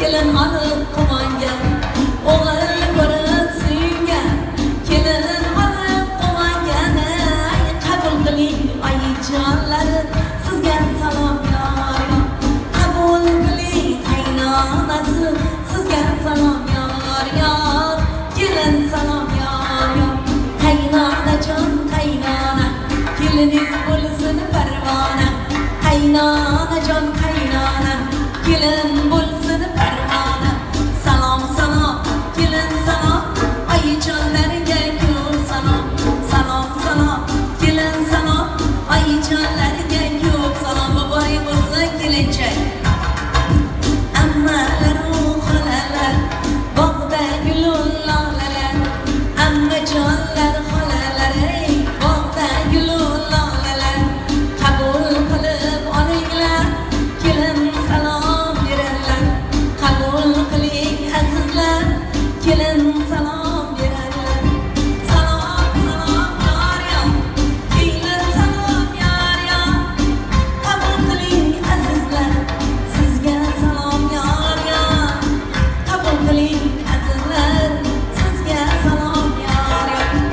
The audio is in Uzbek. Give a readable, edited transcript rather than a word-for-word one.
kelin alıp komangan, o'g'il ko'rib suyungan, kelin alıp komangan, qabul qiling oyijonlari, sizga salom yor, qabul qiling qaynonasi, sizga salom yor, kelin salom yor, qaynonajon qaynona, keliniz bo'lsin parvona, qaynonajon